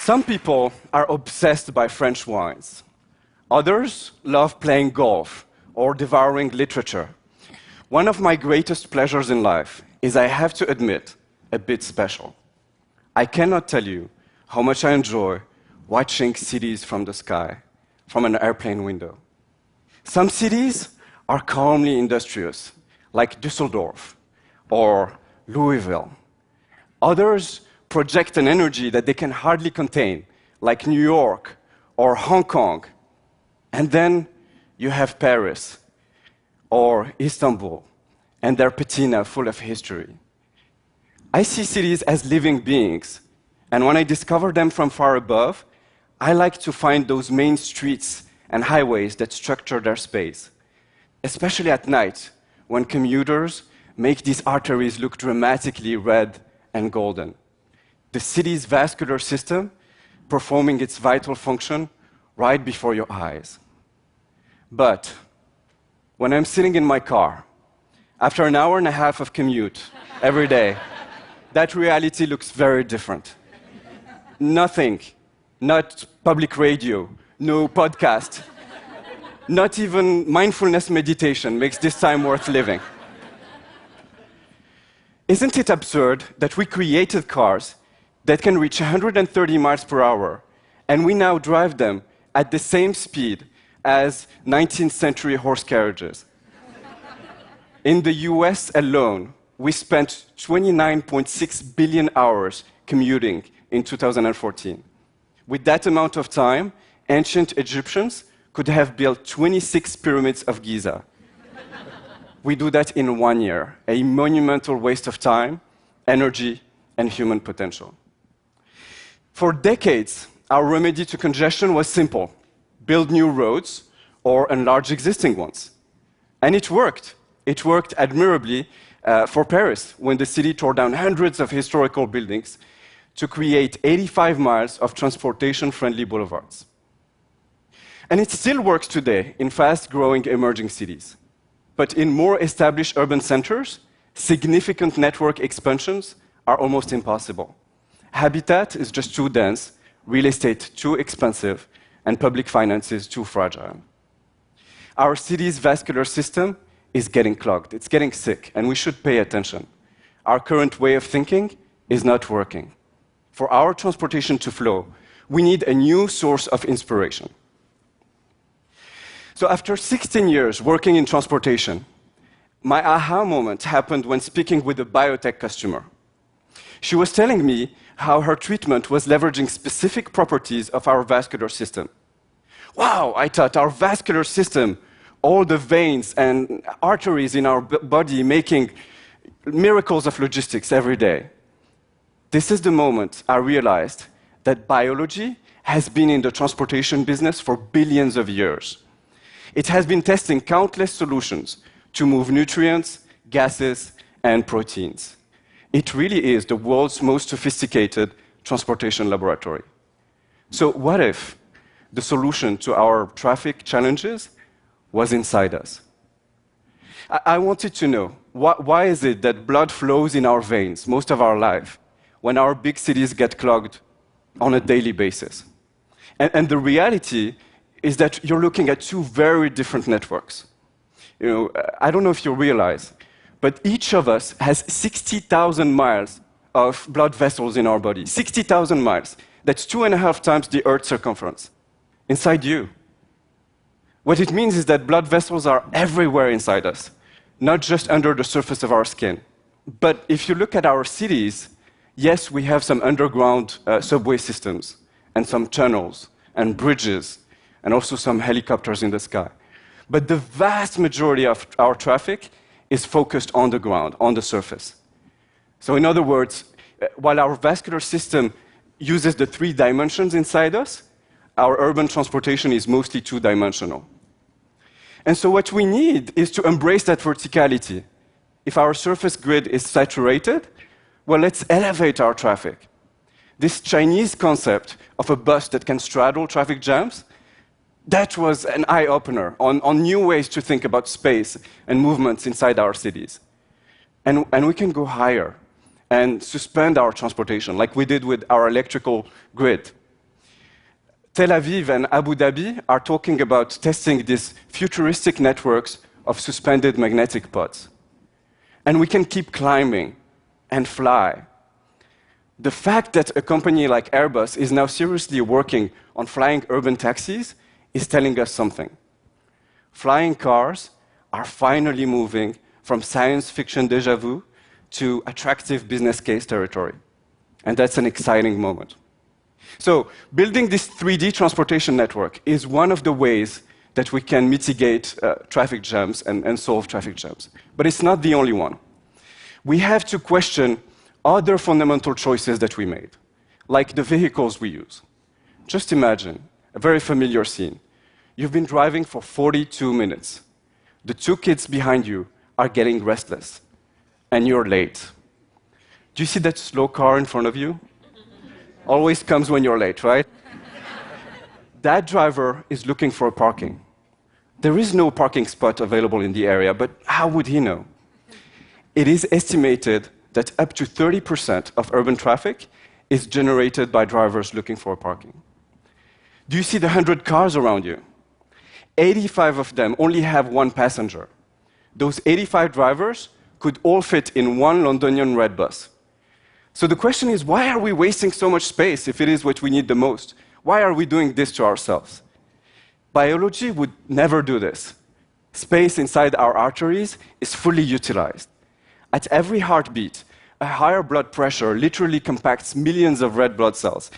Some people are obsessed by French wines. Others love playing golf or devouring literature. One of my greatest pleasures in life is, I have to admit, a bit special. I cannot tell you how much I enjoy watching cities from the sky, from an airplane window. Some cities are calmly industrious, like Düsseldorf or Louisville. Others project an energy that they can hardly contain, like New York or Hong Kong. And then you have Paris or Istanbul and their patina full of history. I see cities as living beings, and when I discover them from far above, I like to find those main streets and highways that structure their space, especially at night, when commuters make these arteries look dramatically red and golden. The city's vascular system performing its vital function right before your eyes. But when I'm sitting in my car, after an hour and a half of commute every day, that reality looks very different. Nothing, not public radio, no podcast, not even mindfulness meditation makes this time worth living. Isn't it absurd that we created cars that can reach 130 miles per hour, and we now drive them at the same speed as 19th century horse carriages? In the US alone, we spent 29.6 billion hours commuting in 2014. With that amount of time, ancient Egyptians could have built 26 pyramids of Giza. We do that in 1 year, a monumental waste of time, energy, and human potential. For decades, our remedy to congestion was simple: build new roads or enlarge existing ones. And it worked. It worked admirably for Paris, when the city tore down hundreds of historical buildings to create 85 miles of transportation-friendly boulevards. And it still works today in fast-growing emerging cities. But in more established urban centers, significant network expansions are almost impossible. Habitat is just too dense, real estate too expensive, and public finances too fragile. Our city's vascular system is getting clogged. It's getting sick, and we should pay attention. Our current way of thinking is not working. For our transportation to flow, we need a new source of inspiration. So after 16 years working in transportation, my aha moment happened when speaking with a biotech customer. She was telling me how her treatment was leveraging specific properties of our vascular system. Wow, I thought, our vascular system, all the veins and arteries in our body making miracles of logistics every day. This is the moment I realized that biology has been in the transportation business for billions of years. It has been testing countless solutions to move nutrients, gases, and proteins. It really is the world's most sophisticated transportation laboratory. So what if the solution to our traffic challenges was inside us? I wanted to know, why is it that blood flows in our veins most of our life when our big cities get clogged on a daily basis? And the reality is that you're looking at two very different networks. I don't know if you realize, but each of us has 60,000 miles of blood vessels in our body. 60,000 miles. That's 2.5 times the Earth's circumference inside you. What it means is that blood vessels are everywhere inside us, not just under the surface of our skin. But if you look at our cities, yes, we have some underground subway systems and some tunnels and bridges and also some helicopters in the sky. But the vast majority of our traffic is focused on the ground, on the surface. So in other words, while our vascular system uses the 3 dimensions inside us, our urban transportation is mostly 2-dimensional. And so what we need is to embrace that verticality. If our surface grid is saturated, well, let's elevate our traffic. This Chinese concept of a bus that can straddle traffic jams, that was an eye-opener on new ways to think about space and movements inside our cities. And we can go higher and suspend our transportation, like we did with our electrical grid. Tel Aviv and Abu Dhabi are talking about testing these futuristic networks of suspended magnetic pods. And we can keep climbing and fly. The fact that a company like Airbus is now seriously working on flying urban taxis is telling us something. Flying cars are finally moving from science fiction déjà vu to attractive business case territory. And that's an exciting moment. So, building this 3D transportation network is one of the ways that we can mitigate traffic jams and solve traffic jams. But it's not the only one. We have to question other fundamental choices that we made, like the vehicles we use. Just imagine a very familiar scene. You've been driving for 42 minutes. The 2 kids behind you are getting restless, and you're late. Do you see that slow car in front of you? Always comes when you're late, right? That driver is looking for parking. There is no parking spot available in the area, but how would he know? It is estimated that up to 30% of urban traffic is generated by drivers looking for parking. Do you see the 100 cars around you? 85 of them only have 1 passenger. Those 85 drivers could all fit in 1 Londonian red bus. So the question is, why are we wasting so much space if it is what we need the most? Why are we doing this to ourselves? Biology would never do this. Space inside our arteries is fully utilized. At every heartbeat, a higher blood pressure literally compacts millions of red blood cells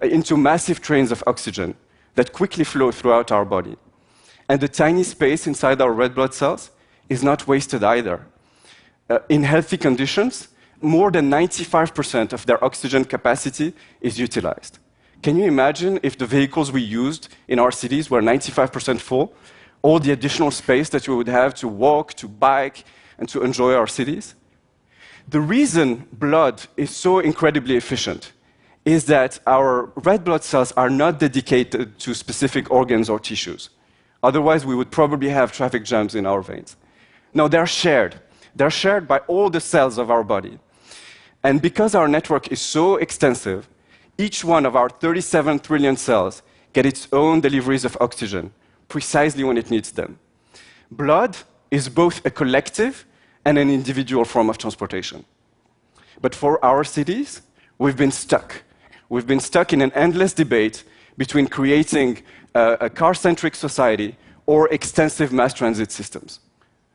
into massive trains of oxygen that quickly flow throughout our body. And the tiny space inside our red blood cells is not wasted either. In healthy conditions, more than 95% of their oxygen capacity is utilized. Can you imagine if the vehicles we used in our cities were 95% full, all the additional space that we would have to walk, to bike, and to enjoy our cities? The reason blood is so incredibly efficient is that our red blood cells are not dedicated to specific organs or tissues. Otherwise, we would probably have traffic jams in our veins. No, they're shared. They're shared by all the cells of our body. And because our network is so extensive, each one of our 37 trillion cells get its own deliveries of oxygen, precisely when it needs them. Blood is both a collective and an individual form of transportation. But for our cities, we've been stuck. We've been stuck in an endless debate between creating a car-centric society or extensive mass transit systems.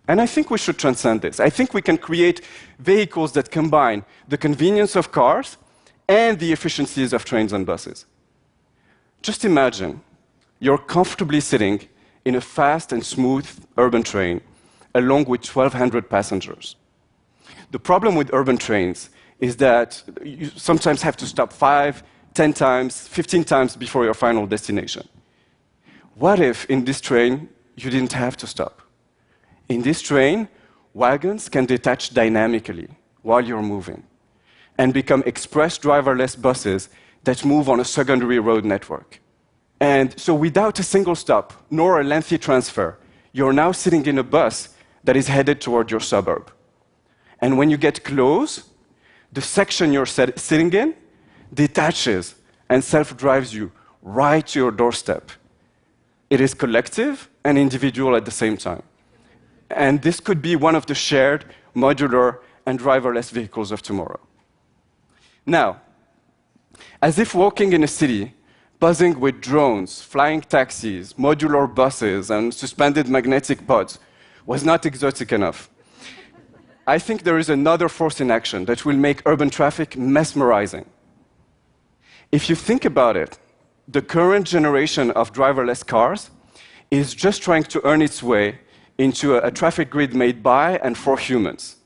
And I think we should transcend this. I think we can create vehicles that combine the convenience of cars and the efficiencies of trains and buses. Just imagine you're comfortably sitting in a fast and smooth urban train along with 1,200 passengers. The problem with urban trains is that you sometimes have to stop 5, 10 times, 15 times before your final destination. What if in this train you didn't have to stop? In this train, wagons can detach dynamically while you're moving and become express driverless buses that move on a secondary road network. And so without a single stop, nor a lengthy transfer, you're now sitting in a bus that is headed toward your suburb. And when you get close, the section you're sitting in detaches and self-drives you right to your doorstep. It is collective and individual at the same time. And this could be one of the shared, modular, and driverless vehicles of tomorrow. Now, as if walking in a city, buzzing with drones, flying taxis, modular buses, and suspended magnetic pods was not exotic enough, I think there is another force in action that will make urban traffic mesmerizing. If you think about it, the current generation of driverless cars is just trying to earn its way into a traffic grid made by and for humans.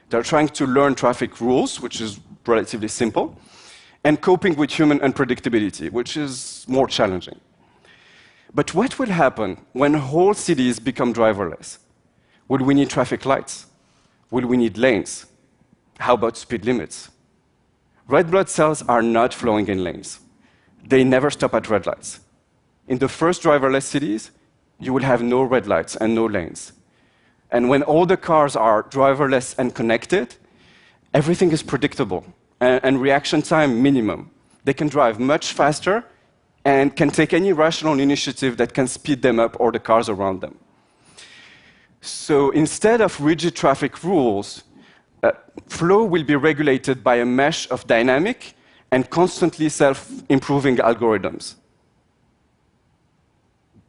They're trying to learn traffic rules, which is relatively simple, and coping with human unpredictability, which is more challenging. But what will happen when whole cities become driverless? Will we need traffic lights? Will we need lanes? How about speed limits? Red blood cells are not flowing in lanes. They never stop at red lights. In the first driverless cities, you will have no red lights and no lanes. And when all the cars are driverless and connected, everything is predictable and reaction time minimum. They can drive much faster, and can take any rational initiative that can speed them up or the cars around them. So instead of rigid traffic rules, flow will be regulated by a mesh of dynamic and constantly self-improving algorithms.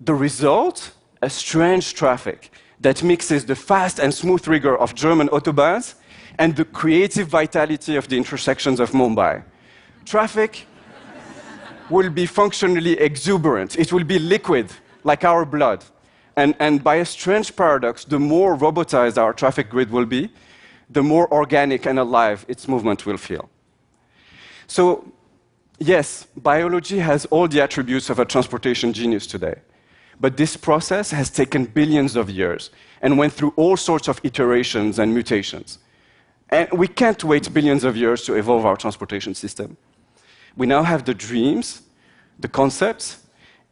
The result? A strange traffic that mixes the fast and smooth rigor of German autobahns and the creative vitality of the intersections of Mumbai. Traffic will be functionally exuberant. It will be liquid, like our blood. And by a strange paradox, the more robotized our traffic grid will be, the more organic and alive its movement will feel. So, yes, biology has all the attributes of a transportation genius today. But this process has taken billions of years and went through all sorts of iterations and mutations. And we can't wait billions of years to evolve our transportation system. We now have the dreams, the concepts,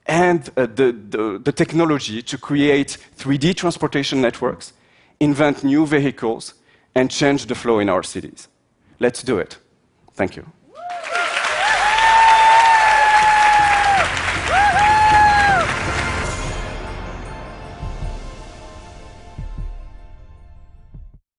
and the technology to create 3D transportation networks, invent new vehicles, and change the flow in our cities. Let's do it. Thank you.